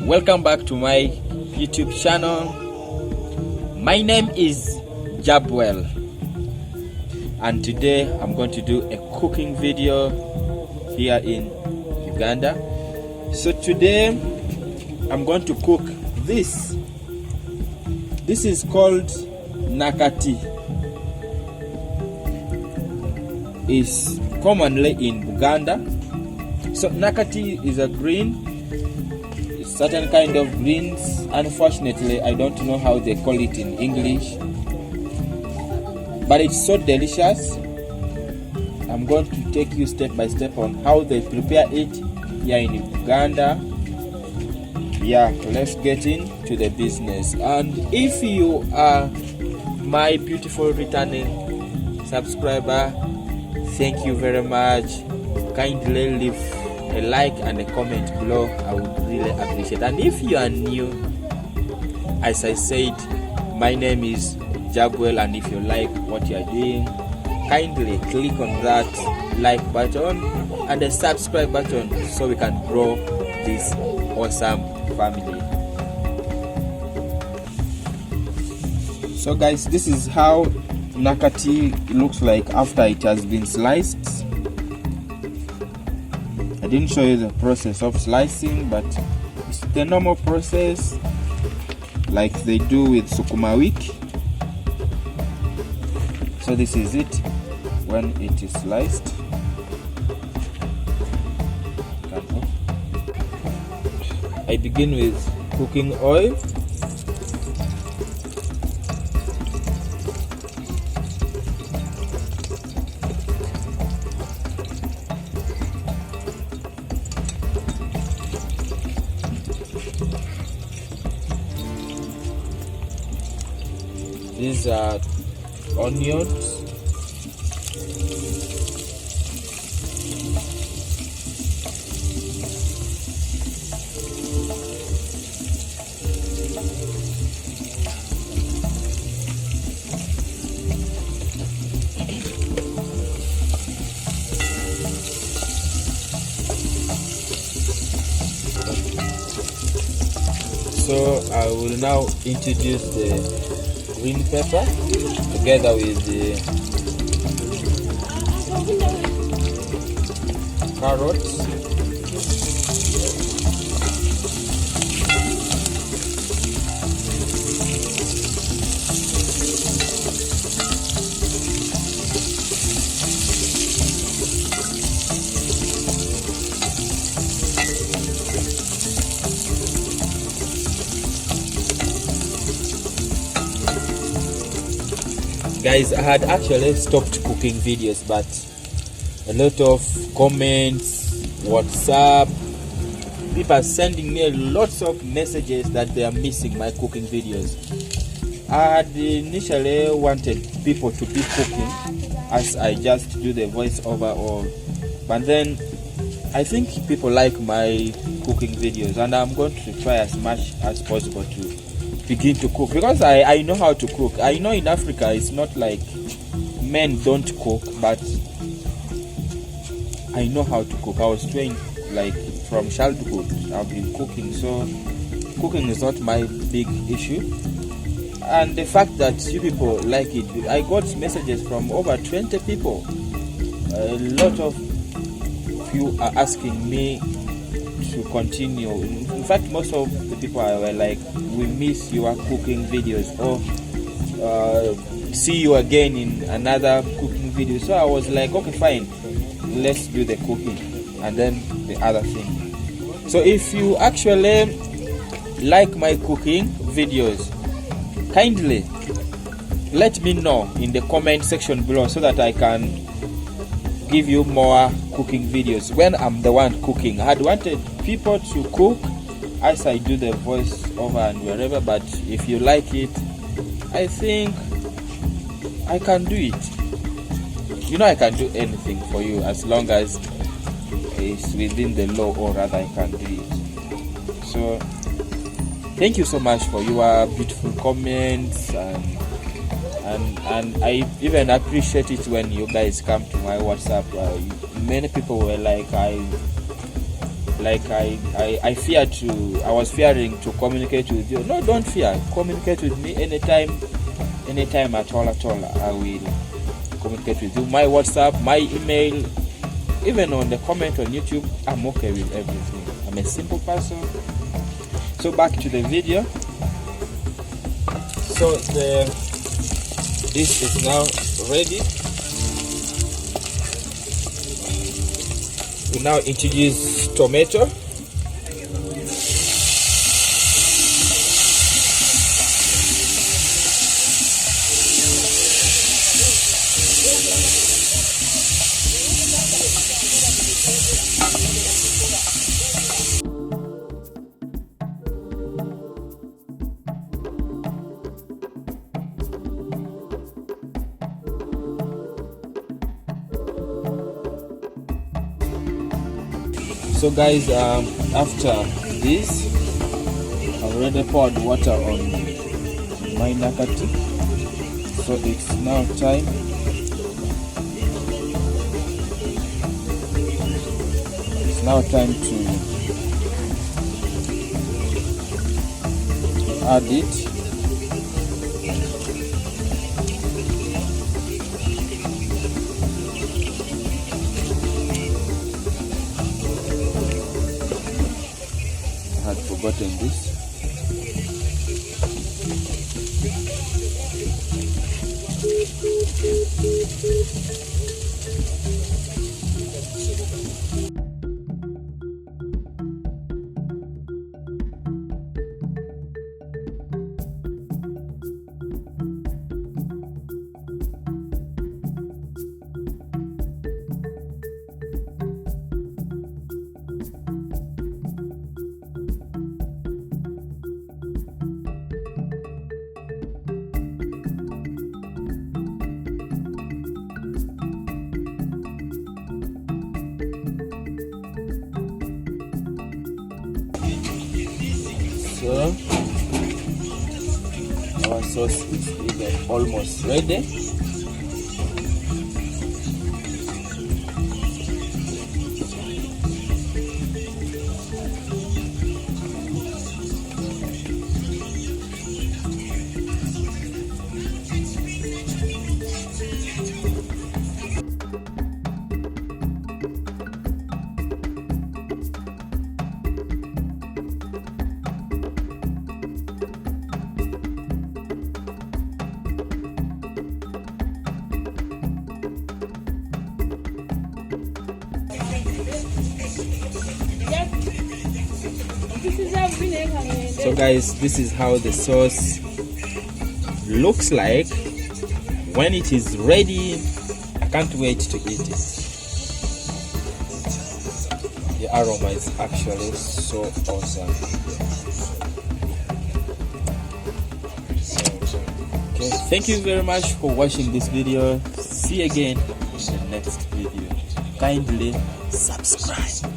Welcome back to my YouTube channel. My name is Jabwel, and today I'm going to do a cooking video here in Uganda. So today I'm going to cook this. This is called Nakati. It's commonly in Uganda. So Nakati is a green, certain kind of greens. Unfortunately, I don't know how they call it in English, but it's so delicious. I'm going to take you step by step on how they prepare it here in Uganda. Yeah, let's get into the business. And if you are my beautiful returning subscriber, thank you very much. Kindly leave a like and a comment below. I would really appreciate it. And if you are new, as I said, my name is Jabwel, and if you like what you are doing, kindly click on that like button and the subscribe button so we can grow this awesome family. So guys, this is how Nakati looks like after it has been sliced. I didn't show you the process of slicing, but it's the normal process like they do with sukuma wiki. So this is it when it is sliced. I begin with cooking oil. These are onions. So I will now introduce the green pepper together with the carrots. Guys, I had actually stopped cooking videos, but a lot of comments, WhatsApp, people are sending me lots of messages that they are missing my cooking videos. I had initially wanted people to be cooking as I just do the voiceover, but then I think people like my cooking videos, and I'm going to try as much as possible to begin to cook, because I know how to cook. I know in Africa it's not like men don't cook, but I know how to cook. I was trained like from childhood. I've been cooking, so cooking is not my big issue. And the fact that you people like it, I got messages from over 20 people. A lot of you are asking me to continue. In fact, most of the people were like, we miss your cooking videos, or see you again in another cooking video. So I was like, okay, fine, let's do the cooking and then the other thing. So if you actually like my cooking videos, kindly let me know in the comment section below so that I can give you more cooking videos when I'm the one cooking. I had wanted people to cook as I do the voice over and wherever, but if you like it, I think I can do it. You know, I can do anything for you as long as it's within the law, or rather I can do it. So thank you so much for your beautiful comments, and I even appreciate it when you guys come to my WhatsApp. Many people were like, I like I was fearing to communicate with you. No, don't fear. Communicate with me anytime at all. I will communicate with you. My WhatsApp, my email, even on the comment on YouTube, I'm okay with everything. I'm a simple person. So back to the video. So this is now ready. We now introduce tomato. So guys, after this, I've already poured water on my Nakati. So it's now time to add it. I had forgotten this. So our sauce is even almost ready. So guys, this is how the sauce looks like when it is ready. I can't wait to eat it. The aroma is actually so awesome. Okay, thank you very much for watching this video. See you again in the next video. Kindly subscribe.